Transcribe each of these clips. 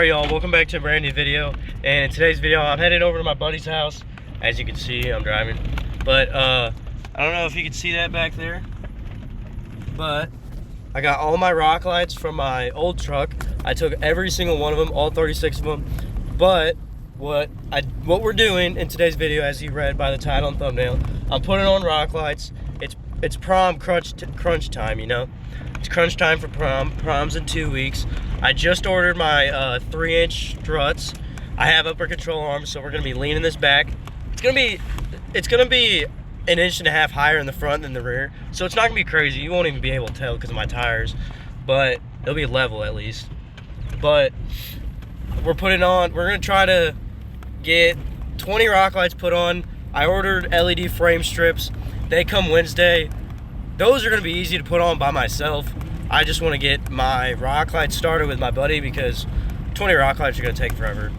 Alright y'all, welcome back to a brand new video. And in today's video I'm heading over to my buddy's house. As you can see, I'm driving. But I don't know if you can see that back there, but I got all my rock lights from my old truck. I took every single one of them, all 36 of them. But what we're doing in today's video, as you read by the title and thumbnail, I'm putting on rock lights. It's prom crunch time, you know. It's crunch time for prom. Prom's in 2 weeks. I just ordered my 3-inch struts. I have upper control arms, so we're gonna be leaning this back. It's gonna be an inch and a half higher in the front than the rear, so it's not gonna be crazy. You won't even be able to tell because of my tires, but it'll be level at least. But we're gonna try to get 20 rock lights put on. I ordered LED frame strips. They come Wednesday. Those are gonna be easy to put on by myself. I just wanna get my rock lights started with my buddy because 20 rock lights are gonna take forever.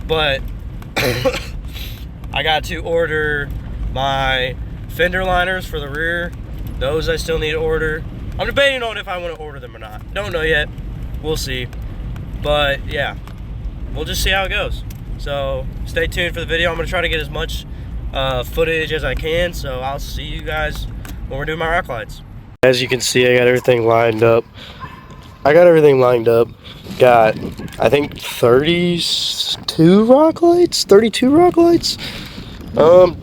But I got to order my fender liners for the rear. Those I still need to order. I'm debating on if I wanna order them or not. Don't know yet, we'll see. But yeah, we'll just see how it goes. So stay tuned for the video. I'm gonna try to get as much footage as I can, so I'll see you guys when we're doing my rock lights. As you can see, I got everything lined up. Got, I think, 32 rock lights? Don't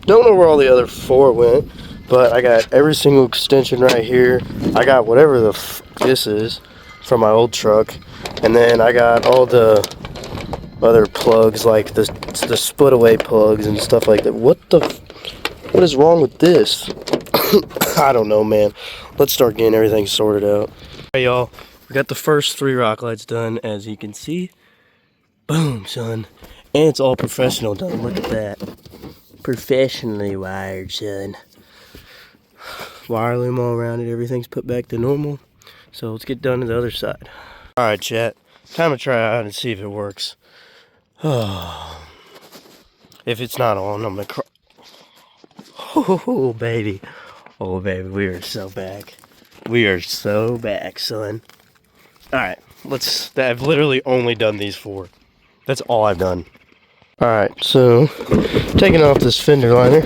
know where all the other 4 went, but I got every single extension right here. I got whatever the f this is from my old truck, and then I got all the other plugs, like the split away plugs and stuff like that. What is wrong with this? I don't know, man. Let's start getting everything sorted out. Alright, y'all, we got the first 3 rock lights done, as you can see. Boom, son. And it's all professional done. Look at that. Professionally wired, son. Wire loom all around it. Everything's put back to normal. So let's get done to the other side. Alright, chat. Time to try it out and see if it works. Oh. If it's not on, I'm gonna cry. Oh, baby. Oh, baby, we are so back. We are so back, son. Alright, I've literally only done these 4. That's all I've done. Alright, so, taking off this fender liner,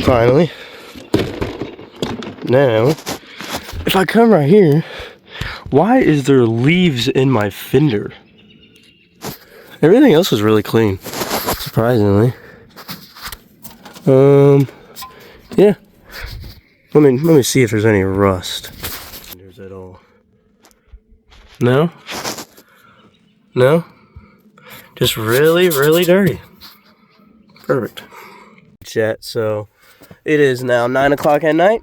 finally. Now, if I come right here, why is there leaves in my fender? Everything else was really clean, surprisingly. Yeah. Let me see if there's any rust. There's at all. No? No? Just really, really dirty. Perfect. Chat, so it is now 9 o'clock at night.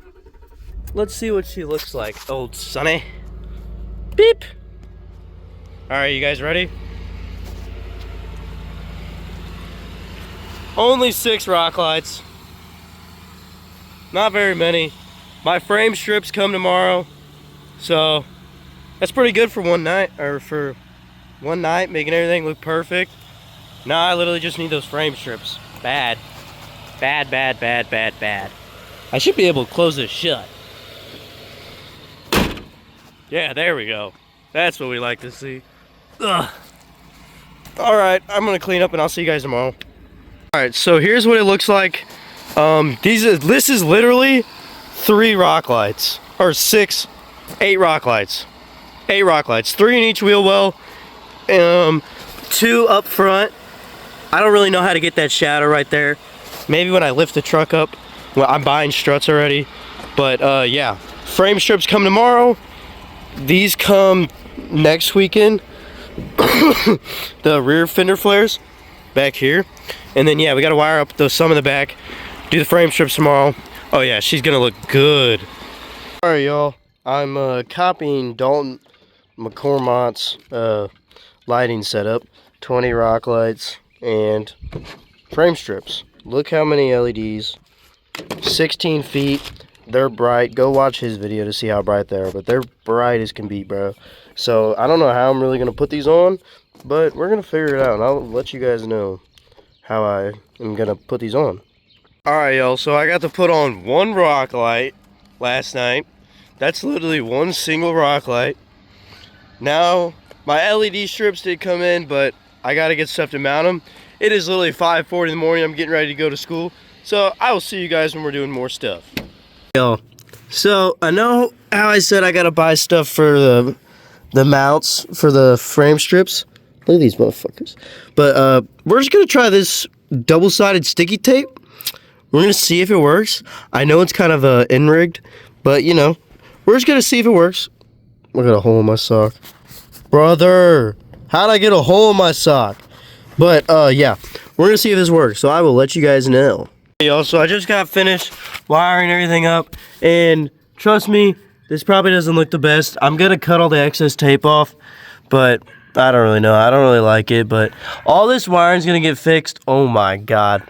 Let's see what she looks like, old Sonny. Beep! Alright, you guys ready? Only 6 rock lights. Not very many. My frame strips come tomorrow, so that's pretty good for one night, making everything look perfect. Now I literally just need those frame strips. Bad. I should be able to close this shut. Yeah, there we go. That's what we like to see. Ugh. Alright, I'm gonna clean up and I'll see you guys tomorrow. Alright, so here's what it looks like. This is literally 3 rock lights, or 8 rock lights. 8 rock lights, 3 in each wheel well, 2 up front. I don't really know how to get that shadow right there. Maybe when I lift the truck up. Well, I'm buying struts already, but yeah. Frame strips come tomorrow. These come next weekend. The rear fender flares back here, and then yeah, we gotta wire up some of the back. Do the frame strips tomorrow. Oh yeah, she's gonna look good. Alright, y'all. I'm copying Dalton McCormont's lighting setup. 20 rock lights and frame strips. Look how many LEDs. 16 feet. They're bright. Go watch his video to see how bright they are. But they're bright as can be, bro. So I don't know how I'm really gonna put these on, but we're gonna figure it out, and I'll let you guys know how I am gonna put these on. Alright, y'all, so I got to put on 1 rock light last night. That's literally 1 single rock light. Now My LED strips did come in, but I gotta get stuff to mount them. It is literally 5:40 in the morning. I'm getting ready to go to school. So I will see you guys when we're doing more stuff. Yo, so I know how I said I gotta buy stuff for the mounts for the frame strips. Look at these motherfuckers. But we're just gonna try this double-sided sticky tape. We're gonna see if it works. I know it's kind of in-rigged, but you know, we're just gonna see if it works. I got a hole in my sock. Brother, how'd I get a hole in my sock? But yeah, we're gonna see if this works, so I will let you guys know. Hey y'all, so I just got finished wiring everything up, and trust me, this probably doesn't look the best. I'm gonna cut all the excess tape off, but I don't really know. I don't really like it, but all this wiring's gonna get fixed. Oh my god.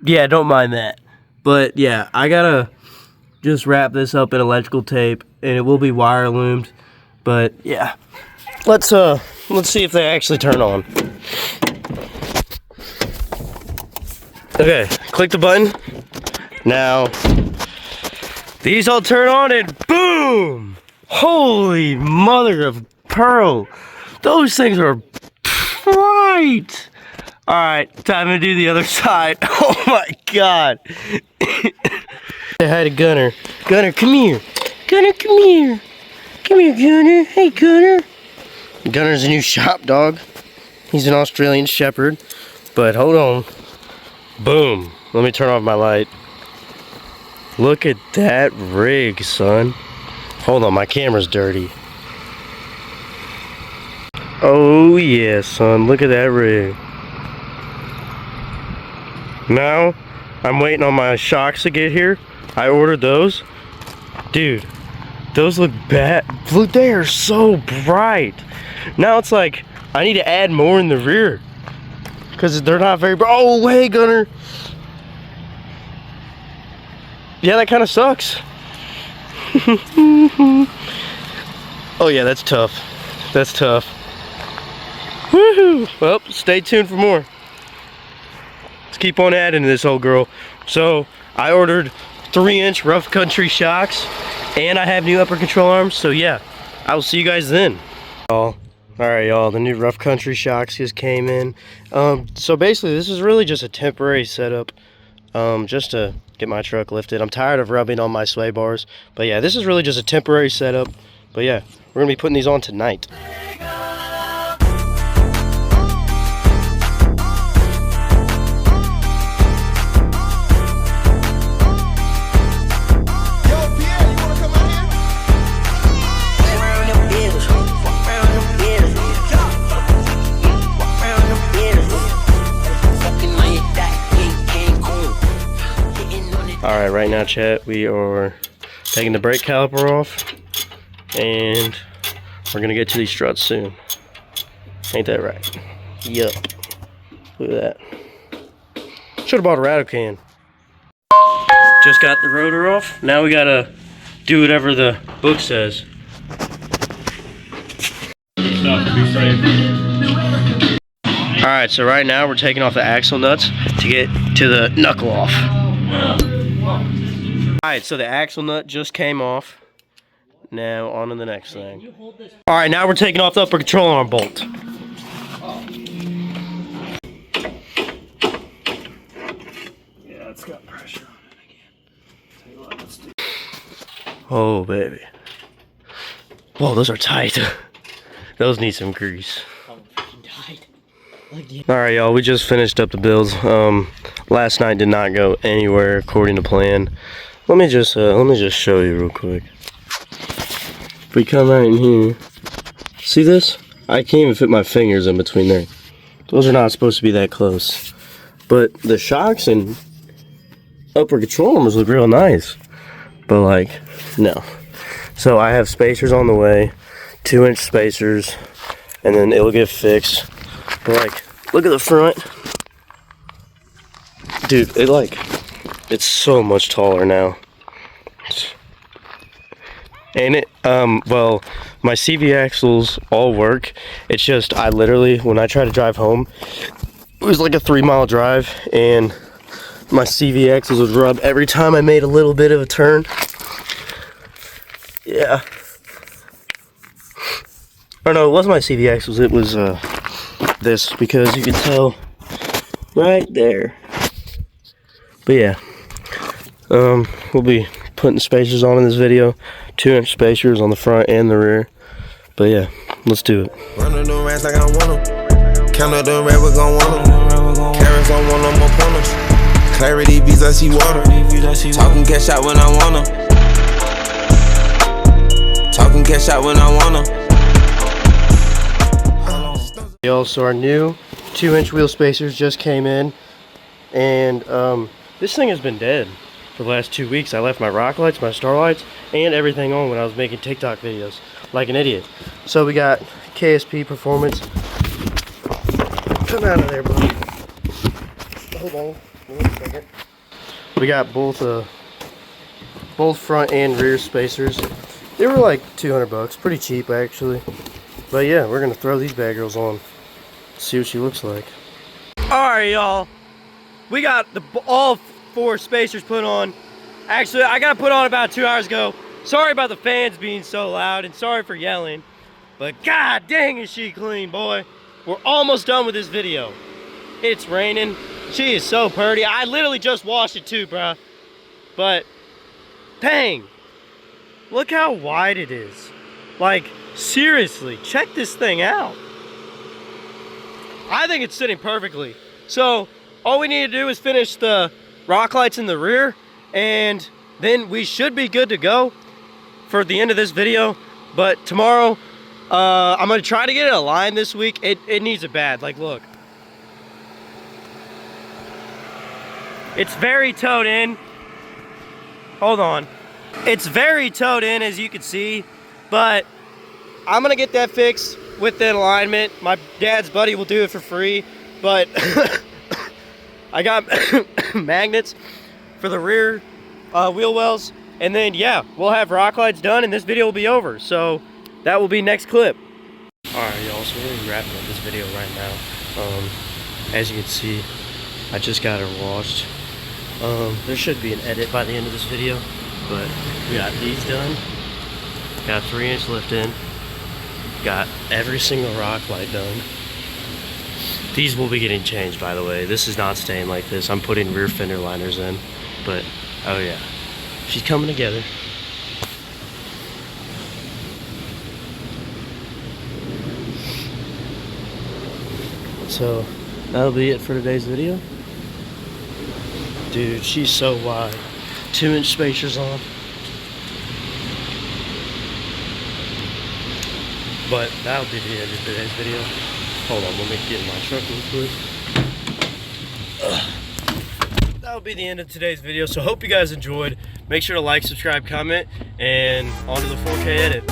Yeah, don't mind that. But yeah, I gotta just wrap this up in electrical tape, and it will be wire loomed. But yeah, let's see if they actually turn on. Okay, click the button. Now, these all turn on and boom! Holy mother of pearl. Those things are bright. All right, time to do the other side. Oh my God. Say hi to Gunner. Gunner, come here. Gunner, come here. Come here, Gunner. Hey, Gunner. Gunner's a new shop dog. He's an Australian Shepherd. But hold on. Boom. Let me turn off my light. Look at that rig, son. Hold on, my camera's dirty. Oh yeah, son. Look at that rig. Now, I'm waiting on my shocks to get here. I ordered those. Dude, those look bad. Look, they are so bright. Now it's like, I need to add more in the rear. Because they're not very bright. Oh, hey, Gunner. Yeah, that kind of sucks. Oh yeah, that's tough. That's tough. Woohoo! Well, stay tuned for more. Let's keep on adding to this old girl. So, I ordered 3-inch rough country shocks, and I have new upper control arms, so yeah, I will see you guys then. Alright y'all, the new rough country shocks just came in. So basically this is really just a temporary setup, just to get my truck lifted. I'm tired of rubbing on my sway bars, but yeah, this is really just a temporary setup. But yeah, we're gonna be putting these on tonight. Alright, right now, chat, we are taking the brake caliper off, and we're gonna get to these struts soon. Ain't that right? Yup. Look at that. Should've bought a rattle can. Just got the rotor off. Now we gotta do whatever the book says. Alright, so right now we're taking off the axle nuts to get to the knuckle off. Alright, so the axle nut just came off. Now on to the next thing. Alright, now we're taking off the upper control arm bolt. Yeah, it's got pressure on it again. Tell you what, let's do. Oh baby. Whoa, those are tight. Those need some grease. Alright y'all, we just finished up the builds. Last night did not go anywhere according to plan. Let me just show you real quick. If we come right in here, see this? I can't even fit my fingers in between there. Those are not supposed to be that close. But the shocks and upper control arms look real nice. But like, no. So I have spacers on the way, 2-inch spacers, and then it'll get fixed. But like, look at the front. Dude, it's so much taller now. And it, well, my CV axles all work. It's just, I literally, when I try to drive home, it was like a 3-mile drive, and my CV axles would rub every time I made a little bit of a turn. Yeah. Or no, it wasn't my CV axles, it was this, because you can tell right there. But yeah, we'll be putting spacers on in this video, 2-inch spacers on the front and the rear. But yeah, let's do it. Run the rats like I want them. Count up the red, we gon' want them. Carrots don't want no more pointers. Clarity beats, I see water. Talking cash out when I want them. Talking cash out when I want them. Y'all, so our new 2-inch wheel spacers just came in, and this thing has been dead for the last 2 weeks. I left my rock lights, my star lights, and everything on when I was making TikTok videos like an idiot. So we got KSP Performance. Come out of there, buddy. Hold on, wait a second. We got both front and rear spacers. They were like 200 bucks, pretty cheap actually. But yeah, we're gonna throw these bad girls on, see what she looks like. Alright, y'all, we got all 4 spacers put on. Actually, I got put on about 2 hours ago. Sorry about the fans being so loud, and sorry for yelling, but god dang is she clean, boy. We're almost done with this video. It's raining. She is so pretty. I literally just washed it too, bruh. But dang, look how wide it is. Like, seriously, check this thing out. I think it's sitting perfectly. So all we need to do is finish the rock lights in the rear, and then we should be good to go for the end of this video. But tomorrow, I'm gonna try to get it aligned this week. It needs it bad. Like, look, it's very towed in. Hold on, it's very towed in, as you can see, but I'm gonna get that fixed with the alignment. My dad's buddy will do it for free, but I got magnets for the rear wheel wells, and then yeah, we'll have rock lights done and this video will be over. So that will be next clip. Alright, y'all, so we're gonna be wrapping up this video right now. As you can see, I just got her washed. There should be an edit by the end of this video, but we got these done. Got 3-inch lift in. Got every single rock light done. These will be getting changed, by the way. This is not staying like this. I'm putting rear fender liners in, but oh yeah, she's coming together. So that'll be it for today's video. Dude, she's so wide. 2-inch spacers on. But that'll be the end of today's video. Hold on, let me get in my truck real quick. That'll be the end of today's video. So hope you guys enjoyed. Make sure to like, subscribe, comment, and on to the 4K edit.